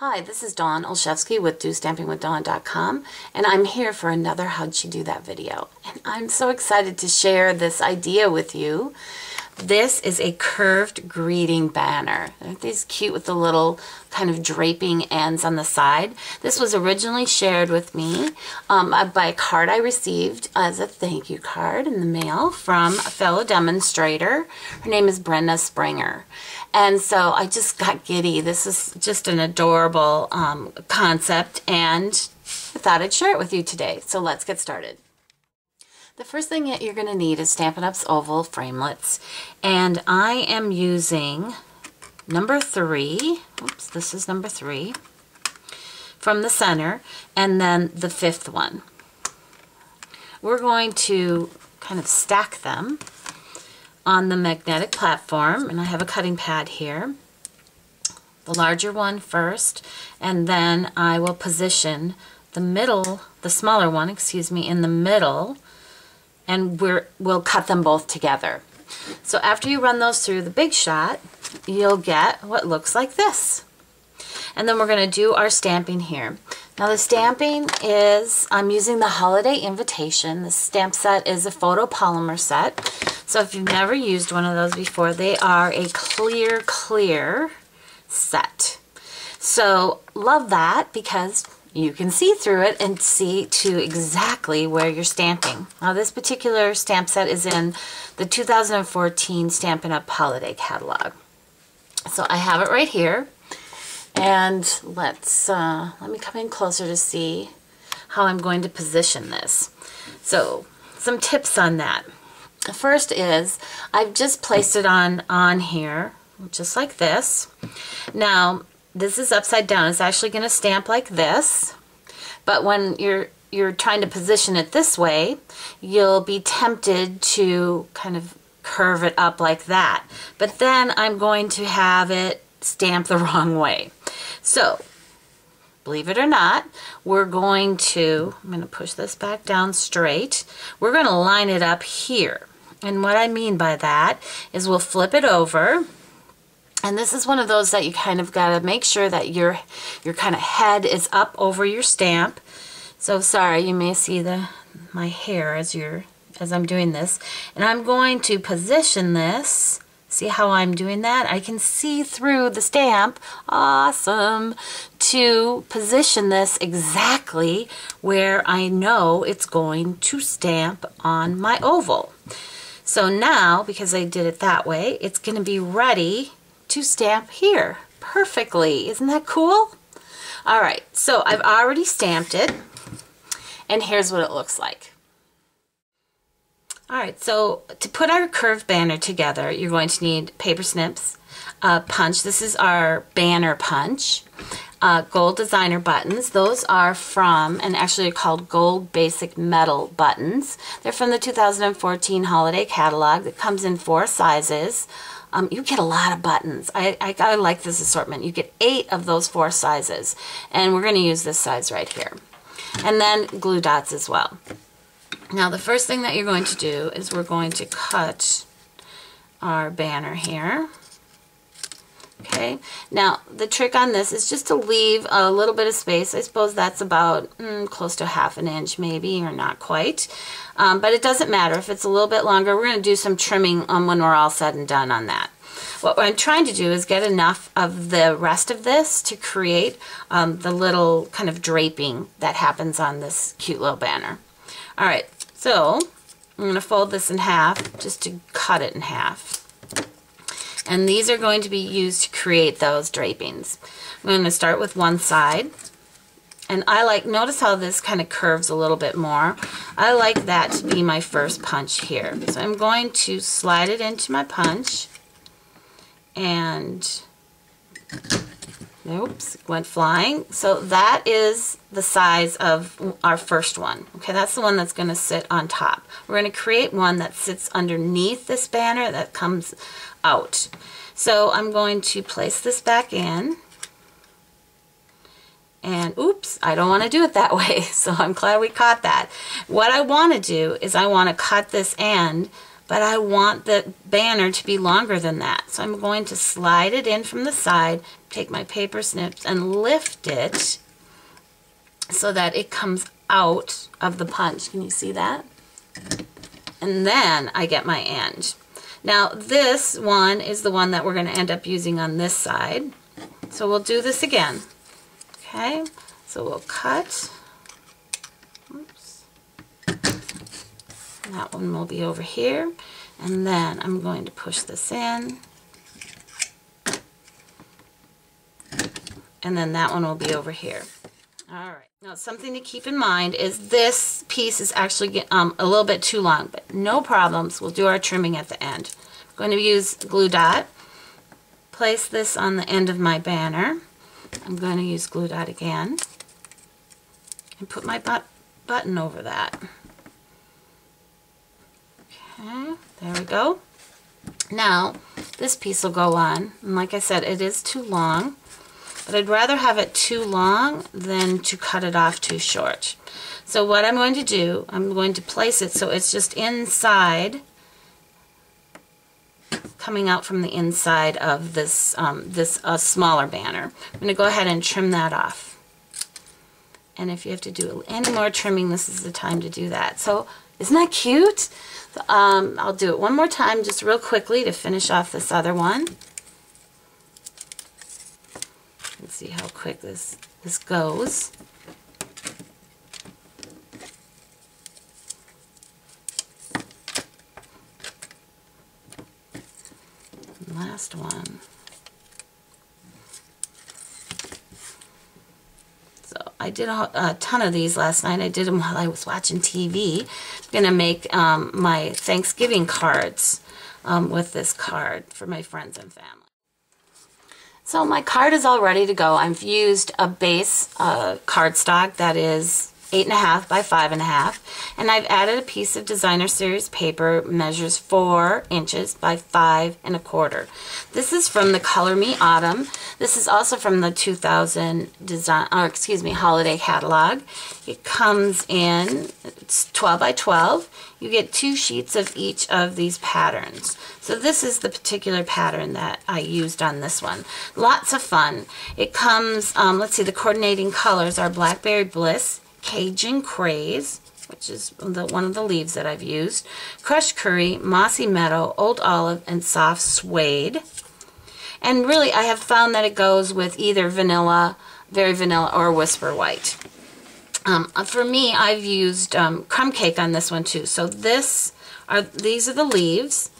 Hi, this is Dawn Olszewski with DOstampingWithDawn.com, and I'm here for another How'd She Do That video. And I'm so excited to share this idea with you. This is a curved greeting banner. Aren't these cute with the little kind of draping ends on the side? This was originally shared with me by a card I received as a thank you card in the mail from a fellow demonstrator. Her name is Brenda Springer. And so I just got giddy. This is just an adorable concept, and I thought I'd share it with you today. So let's get started. The first thing that you're going to need is Stampin' Up's Oval Framelits, and I am using number 3. Oops, this is number 3 from the center, and then the 5th one. We're going to kind of stack them on the magnetic platform, and I have a cutting pad here. The larger one first, and then I will position the smaller one, in the middle, and we'll cut them both together. So after you run those through the Big Shot, you'll get what looks like this. And then we're going to do our stamping here. Now the stamping is, I'm using the Holiday Invitation. The stamp set is a photopolymer set. So if you've never used one of those before, they are a clear set. So love that because you can see through it and see to exactly where you're stamping. Now this particular stamp set is in the 2014 Stampin' Up! Holiday Catalog. So I have it right here, and let me come in closer to see how I'm going to position this. So some tips on that. The first is I've just placed it on here just like this. Now this is upside down. It's actually going to stamp like this, but when you're trying to position it this way, you'll be tempted to kind of curve it up like that. But then I'm going to have it stamp the wrong way. So, believe it or not, I'm going to push this back down straight. We're going to line it up here. And what I mean by that is we'll flip it over. And this is one of those that you kind of got to make sure that your kind of head is up over your stamp. So sorry, you may see my hair as I'm doing this. And I'm going to position this. See how I'm doing that? I can see through the stamp. Awesome. To position this exactly where I know it's going to stamp on my oval. So now, because I did it that way, it's going to be ready to stamp here perfectly. Isn't that cool? All right, so I've already stamped it, and here's what it looks like. All right, so to put our curved banner together, you're going to need paper snips, a punch. This is our banner punch. Gold designer buttons. Those are from, and actually they're called gold basic metal buttons. They're from the 2014 holiday catalog that comes in 4 sizes. You get a lot of buttons. I like this assortment. You get 8 of those 4 sizes, and we're going to use this size right here. And then glue dots as well. Now the first thing that you're going to do is we're going to cut our banner here. Okay, now the trick on this is just to leave a little bit of space. I suppose that's about close to ½ an inch maybe, or not quite. But it doesn't matter if it's a little bit longer. We're going to do some trimming when we're all said and done on that. What I'm trying to do is get enough of the rest of this to create the little kind of draping that happens on this cute little banner. All right, so I'm going to fold this in half just to cut it in half. And these are going to be used to create those drapings. I'm going to start with one side. And notice how this kind of curves a little bit more. I like that to be my first punch here. So I'm going to slide it into my punch. And, oops, went flying. So that is the size of our first one. Okay, that's the one that's going to sit on top. We're going to create one that sits underneath this banner that comes out. So I'm going to place this back in. And oops, I don't want to do it that way. So I'm glad we caught that. What I want to do is I want to cut this end but I want the banner to be longer than that. So I'm going to slide it in from the side, take my paper snips and lift it so that it comes out of the punch. Can you see that? And then I get my end. Now this one is the one that we're going to end up using on this side. So we'll do this again. Okay, so we'll cut. Oops. That one will be over here. And then I'm going to push this in. And then that one will be over here. All right. Now something to keep in mind is this piece is actually a little bit too long, but no problems. We'll do our trimming at the end. I'm going to use glue dot. Place this on the end of my banner. I'm going to use glue dot again and put my button over that. Okay, there we go. Now this piece will go on, and like I said, it is too long. But I'd rather have it too long than to cut it off too short. So what I'm going to do, I'm going to place it so it's just inside, coming out from the inside of this, smaller banner. I'm going to go ahead and trim that off. And if you have to do any more trimming, this is the time to do that. So isn't that cute? So, I'll do it one more time just real quickly to finish off this other one. Let's see how quick this goes. Last one. So I did a ton of these last night. I did them while I was watching TV. I'm going to make my Thanksgiving cards with this card for my friends and family. So my card is all ready to go. I've used a base cardstock that is 8.5 by 5.5, and I've added a piece of designer series paper, measures 4 inches by 5.25. This is from the Color Me Autumn. This is also from the 2000 holiday catalog. It comes in, it's 12 by 12. You get 2 sheets of each of these patterns. So this is the particular pattern that I used on this one. Lots of fun. It comes, let's see, the coordinating colors are Blackberry Bliss, Cajun Craze, which is one of the leaves that I've used, Crushed Curry, Mossy Meadow, Old Olive, and Soft Suede. And really, I have found that it goes with either vanilla, very vanilla, or Whisper White. For me, I've used crumb cake on this one too. So these are the leaves.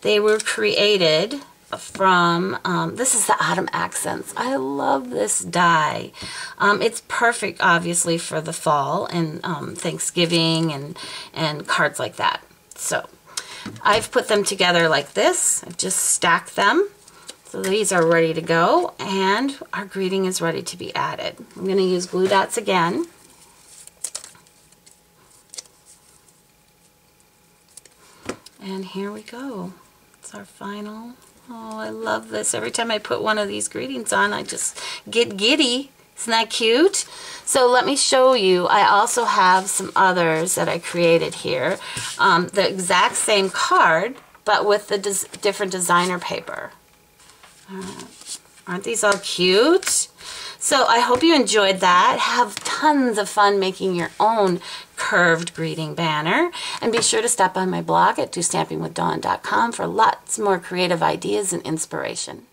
They were created from, this is the Autumn Accents. I love this die. It's perfect, obviously, for the fall and Thanksgiving and cards like that. So I've put them together like this. I've just stacked them. So these are ready to go, and our greeting is ready to be added. I'm going to use glue dots again. And here we go. It's our final. Oh, I love this. Every time I put one of these greetings on, I just get giddy. Isn't that cute? So let me show you. I also have some others that I created here. The exact same card, but with the different designer paper. Aren't these all cute? So I hope you enjoyed that. Have tons of fun making your own curved greeting banner. And be sure to stop by my blog at DOstampingWithDawn.com for lots more creative ideas and inspiration.